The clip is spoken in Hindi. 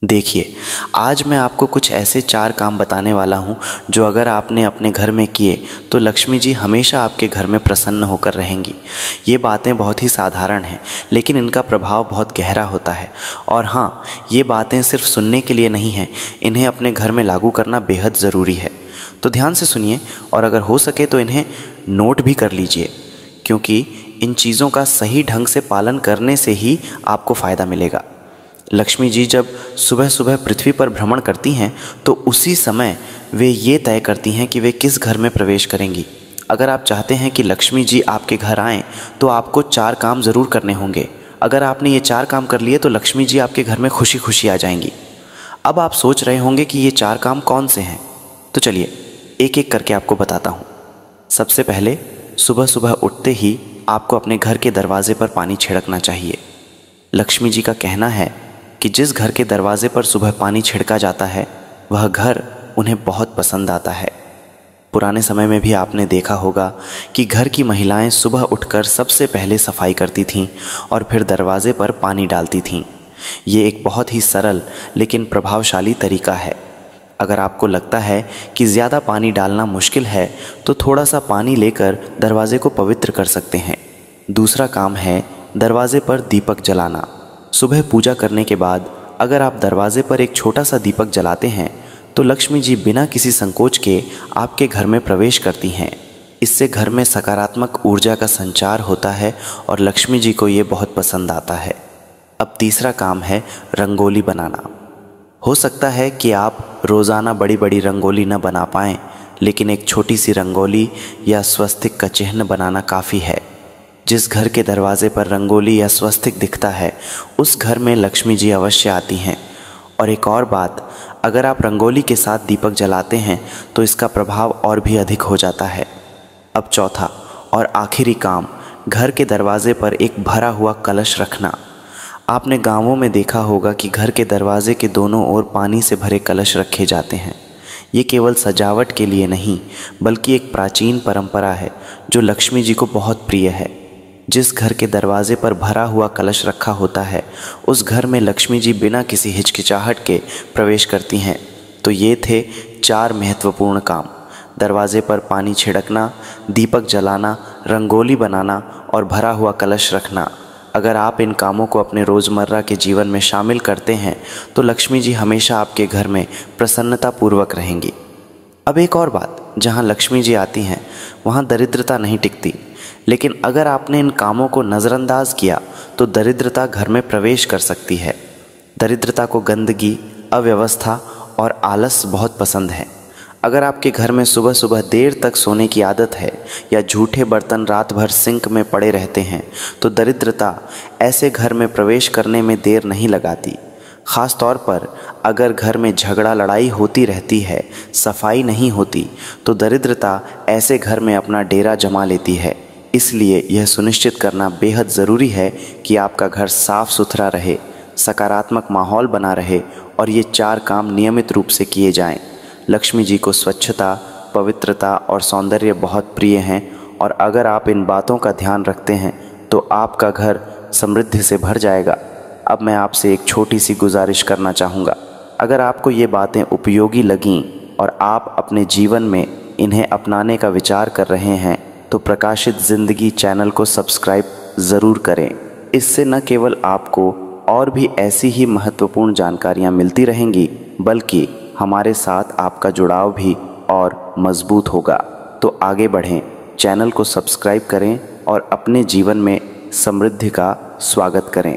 देखिए, आज मैं आपको कुछ ऐसे 4 काम बताने वाला हूँ जो अगर आपने अपने घर में किए तो लक्ष्मी जी हमेशा आपके घर में प्रसन्न होकर रहेंगी। ये बातें बहुत ही साधारण हैं, लेकिन इनका प्रभाव बहुत गहरा होता है। और हाँ, ये बातें सिर्फ सुनने के लिए नहीं हैं, इन्हें अपने घर में लागू करना बेहद ज़रूरी है। तो ध्यान से सुनिए और अगर हो सके तो इन्हें नोट भी कर लीजिए, क्योंकि इन चीज़ों का सही ढंग से पालन करने से ही आपको फ़ायदा मिलेगा। लक्ष्मी जी जब सुबह सुबह पृथ्वी पर भ्रमण करती हैं तो उसी समय वे ये तय करती हैं कि वे किस घर में प्रवेश करेंगी। अगर आप चाहते हैं कि लक्ष्मी जी आपके घर आएँ तो आपको 4 काम ज़रूर करने होंगे। अगर आपने ये 4 काम कर लिए तो लक्ष्मी जी आपके घर में खुशी खुशी आ जाएंगी। अब आप सोच रहे होंगे कि ये 4 काम कौन से हैं, तो चलिए एक एक करके आपको बताता हूँ। सबसे पहले, सुबह सुबह उठते ही आपको अपने घर के दरवाजे पर पानी छिड़कना चाहिए। लक्ष्मी जी का कहना है कि जिस घर के दरवाजे पर सुबह पानी छिड़का जाता है वह घर उन्हें बहुत पसंद आता है। पुराने समय में भी आपने देखा होगा कि घर की महिलाएं सुबह उठकर सबसे पहले सफाई करती थीं और फिर दरवाजे पर पानी डालती थीं। ये एक बहुत ही सरल लेकिन प्रभावशाली तरीका है। अगर आपको लगता है कि ज़्यादा पानी डालना मुश्किल है तो थोड़ा सा पानी लेकर दरवाजे को पवित्र कर सकते हैं। दूसरा काम है दरवाजे पर दीपक जलाना। सुबह पूजा करने के बाद अगर आप दरवाजे पर एक छोटा सा दीपक जलाते हैं तो लक्ष्मी जी बिना किसी संकोच के आपके घर में प्रवेश करती हैं। इससे घर में सकारात्मक ऊर्जा का संचार होता है और लक्ष्मी जी को ये बहुत पसंद आता है। अब तीसरा काम है रंगोली बनाना। हो सकता है कि आप रोज़ाना बड़ी बड़ी रंगोली न बना पाएँ, लेकिन एक छोटी सी रंगोली या स्वस्तिक का चिन्ह बनाना काफ़ी है। जिस घर के दरवाजे पर रंगोली या स्वस्तिक दिखता है उस घर में लक्ष्मी जी अवश्य आती हैं। और एक और बात, अगर आप रंगोली के साथ दीपक जलाते हैं तो इसका प्रभाव और भी अधिक हो जाता है। अब चौथा और आखिरी काम, घर के दरवाजे पर एक भरा हुआ कलश रखना। आपने गांवों में देखा होगा कि घर के दरवाजे के दोनों ओर पानी से भरे कलश रखे जाते हैं। ये केवल सजावट के लिए नहीं बल्कि एक प्राचीन परंपरा है जो लक्ष्मी जी को बहुत प्रिय है। जिस घर के दरवाजे पर भरा हुआ कलश रखा होता है उस घर में लक्ष्मी जी बिना किसी हिचकिचाहट के प्रवेश करती हैं। तो ये थे 4 महत्वपूर्ण काम: दरवाजे पर पानी छिड़कना, दीपक जलाना, रंगोली बनाना और भरा हुआ कलश रखना। अगर आप इन कामों को अपने रोज़मर्रा के जीवन में शामिल करते हैं तो लक्ष्मी जी हमेशा आपके घर में प्रसन्नतापूर्वक रहेंगी। अब एक और बात, जहाँ लक्ष्मी जी आती हैं वहाँ दरिद्रता नहीं टिकती, लेकिन अगर आपने इन कामों को नज़रअंदाज किया तो दरिद्रता घर में प्रवेश कर सकती है। दरिद्रता को गंदगी, अव्यवस्था और आलस बहुत पसंद है। अगर आपके घर में सुबह सुबह देर तक सोने की आदत है या झूठे बर्तन रात भर सिंक में पड़े रहते हैं तो दरिद्रता ऐसे घर में प्रवेश करने में देर नहीं लगाती। ख़ास तौर पर अगर घर में झगड़ा लड़ाई होती रहती है, सफाई नहीं होती, तो दरिद्रता ऐसे घर में अपना डेरा जमा लेती है। इसलिए यह सुनिश्चित करना बेहद ज़रूरी है कि आपका घर साफ़ सुथरा रहे, सकारात्मक माहौल बना रहे और ये 4 काम नियमित रूप से किए जाएं। लक्ष्मी जी को स्वच्छता, पवित्रता और सौंदर्य बहुत प्रिय हैं और अगर आप इन बातों का ध्यान रखते हैं तो आपका घर समृद्धि से भर जाएगा। अब मैं आपसे एक छोटी सी गुजारिश करना चाहूँगा। अगर आपको ये बातें उपयोगी लगीं और आप अपने जीवन में इन्हें अपनाने का विचार कर रहे हैं तो प्रकाशित ज़िंदगी चैनल को सब्सक्राइब ज़रूर करें। इससे न केवल आपको और भी ऐसी ही महत्वपूर्ण जानकारियाँ मिलती रहेंगी बल्कि हमारे साथ आपका जुड़ाव भी और मज़बूत होगा। तो आगे बढ़ें, चैनल को सब्सक्राइब करें और अपने जीवन में समृद्धि का स्वागत करें।